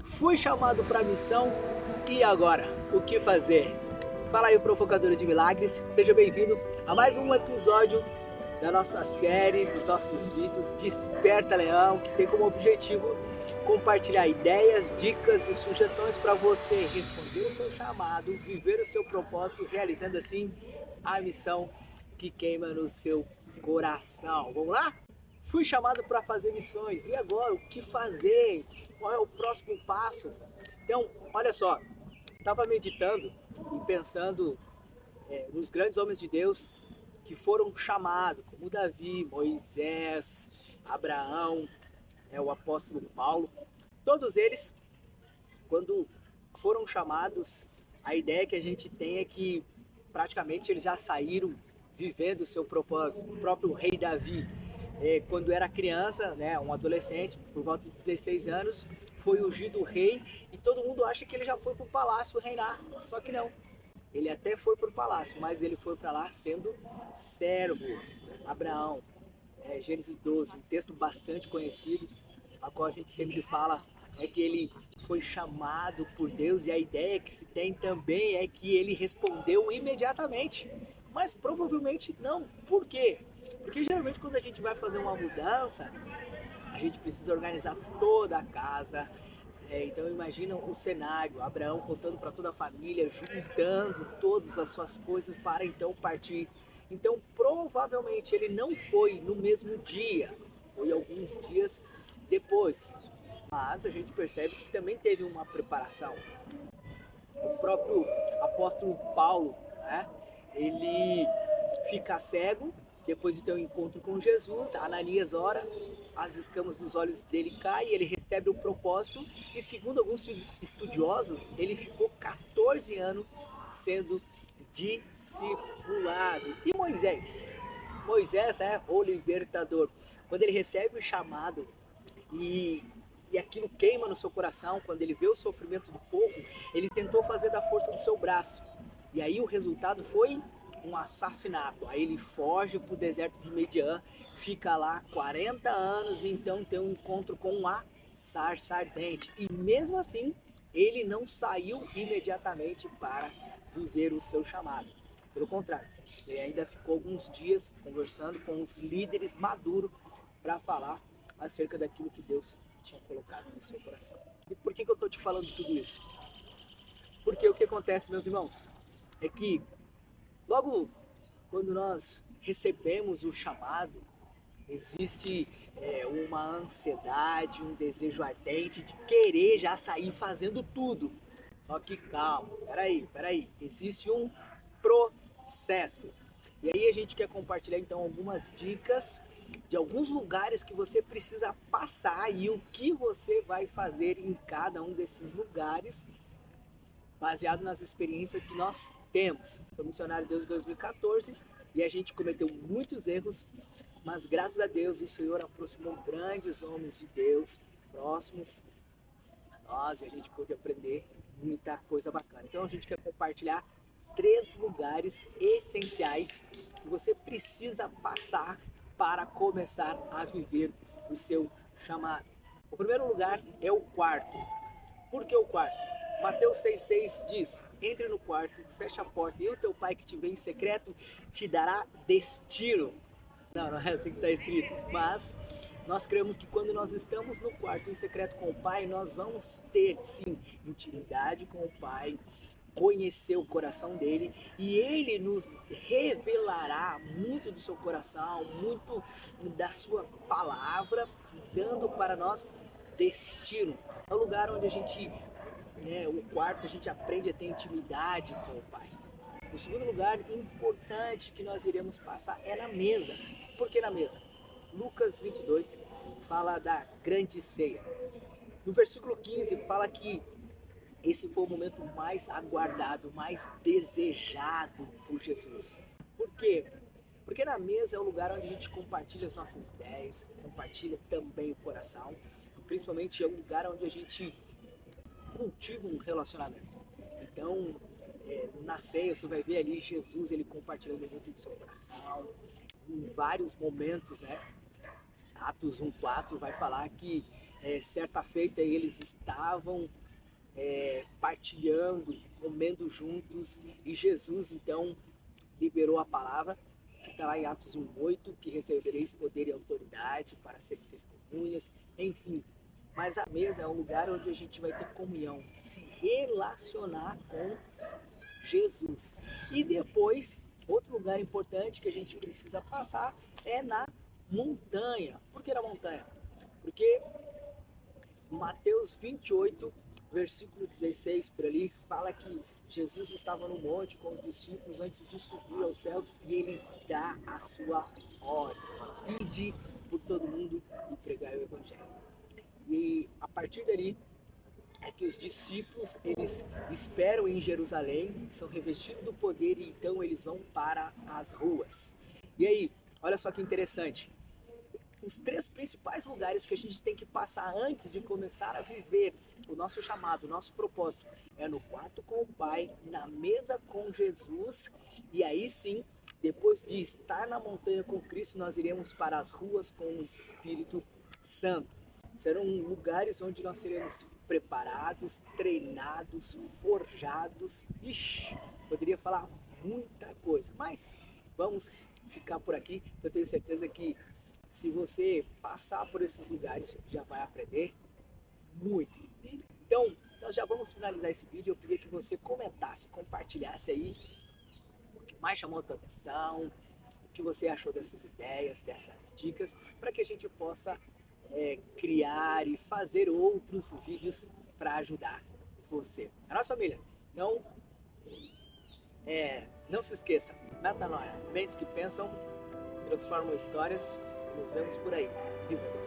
Fui chamado para a missão e agora? O que fazer? Fala aí, provocador de milagres. Seja bem-vindo a mais um episódio da nossa série, dos nossos vídeos Desperta Leão, que tem como objetivo compartilhar ideias, dicas e sugestões para você responder o seu chamado, viver o seu propósito, realizando assim a missão que queima no seu coração. Vamos lá? Fui chamado para fazer missões, e agora o que fazer? Qual é o próximo passo? Então, olha só, estava meditando e pensando nos grandes homens de Deus que foram chamados, como Davi, Moisés, Abraão, o apóstolo Paulo. Todos eles, quando foram chamados, a ideia que a gente tem é que praticamente eles já saíram vivendo o seu propósito. O próprio rei Davi, quando era criança, né, um adolescente, por volta de 16 anos, foi ungido rei e todo mundo acha que ele já foi para o palácio reinar, só que não. Ele até foi para o palácio, mas ele foi para lá sendo servo. Abraão, Gênesis 12, um texto bastante conhecido, a qual a gente sempre fala que ele foi chamado por Deus, e a ideia que se tem também é que ele respondeu imediatamente, mas provavelmente não. Por quê? Porque geralmente quando a gente vai fazer uma mudança, a gente precisa organizar toda a casa. Então imagina o cenário, Abraão contando para toda a família, juntando todas as suas coisas para então partir. Então provavelmente ele não foi no mesmo dia, foi alguns dias depois. Mas a gente percebe que também teve uma preparação. O próprio apóstolo Paulo, né? Ele fica cego, depois de ter um encontro com Jesus, Ananias ora, as escamas dos olhos dele caem, ele recebe o propósito, e segundo alguns estudiosos, ele ficou 14 anos sendo discipulado. E Moisés? Moisés, né, o libertador, quando ele recebe o chamado e aquilo queima no seu coração, quando ele vê o sofrimento do povo, ele tentou fazer da força do seu braço. E aí o resultado foi um assassinato. Aí ele foge para o deserto de Midian, fica lá 40 anos e então tem um encontro com uma sarça ardente. E mesmo assim, ele não saiu imediatamente para viver o seu chamado. Pelo contrário, ele ainda ficou alguns dias conversando com os líderes maduros para falar acerca daquilo que Deus tinha colocado no seu coração. E por que eu estou te falando tudo isso? Porque o que acontece, meus irmãos, é que logo quando nós recebemos o chamado, existe uma ansiedade, um desejo ardente de querer já sair fazendo tudo. Só que calma, peraí, existe um processo. E aí a gente quer compartilhar então algumas dicas de alguns lugares que você precisa passar e o que você vai fazer em cada um desses lugares, baseado nas experiências que nós temos. Sou missionário desde 2014 e a gente cometeu muitos erros, mas graças a Deus o Senhor aproximou grandes homens de Deus próximos a nós e a gente pôde aprender muita coisa bacana. Então a gente quer compartilhar 3 lugares essenciais que você precisa passar para começar a viver o seu chamado. O primeiro lugar é o quarto. Por que o quarto? Mateus 6,6 diz: entre no quarto, fecha a porta, e o teu pai que te vê em secreto te dará destino. Não é assim que está escrito, mas nós cremos que quando nós estamos no quarto em secreto com o Pai, nós vamos ter sim intimidade com o Pai, conhecer o coração dele, e ele nos revelará muito do seu coração, muito da sua palavra, dando para nós destino. É o lugar onde a gente, o quarto, a gente aprende a ter intimidade com o Pai. O segundo lugar importante que nós iremos passar é na mesa. Por que na mesa? Lucas 22 fala da grande ceia. No versículo 15 fala que esse foi o momento mais aguardado, mais desejado por Jesus. Por quê? Porque na mesa é o lugar onde a gente compartilha as nossas ideias, compartilha também o coração, principalmente é o lugar onde a gente cultiva um relacionamento. Então, na ceia você vai ver ali Jesus, ele compartilhando muito do seu coração, em vários momentos, né? Atos 1,4 vai falar que Certa feita eles estavam partilhando, comendo juntos, e Jesus então liberou a palavra, que está lá em Atos 1:8, que recebereis poder e autoridade para ser testemunhas, enfim. Mas a mesa é um lugar onde a gente vai ter comunhão, se relacionar com Jesus. E depois, outro lugar importante que a gente precisa passar é na montanha. Por que na montanha? Porque Mateus 28, versículo 16, por ali, fala que Jesus estava no monte com os discípulos antes de subir aos céus e ele dá a sua ordem: ide por todo mundo e pregai o evangelho. E a partir dali é que os discípulos, eles esperam em Jerusalém, são revestidos do poder e então eles vão para as ruas. E aí, olha só que interessante, os 3 principais lugares que a gente tem que passar antes de começar a viver o nosso chamado, o nosso propósito, é no quarto com o Pai, na mesa com Jesus, e aí sim, depois de estar na montanha com Cristo, nós iremos para as ruas com o Espírito Santo. Serão lugares onde nós seremos preparados, treinados, forjados. Ixi, poderia falar muita coisa, mas vamos ficar por aqui. Eu tenho certeza que se você passar por esses lugares, já vai aprender muito. Então, nós já vamos finalizar esse vídeo. Eu queria que você comentasse, compartilhasse aí o que mais chamou a tua atenção, o que você achou dessas ideias, dessas dicas, para que a gente possa criar e fazer outros vídeos para ajudar você. A nossa família, não se esqueça, metanoia, mentes que pensam, transformam histórias. Nos vemos por aí. Viva!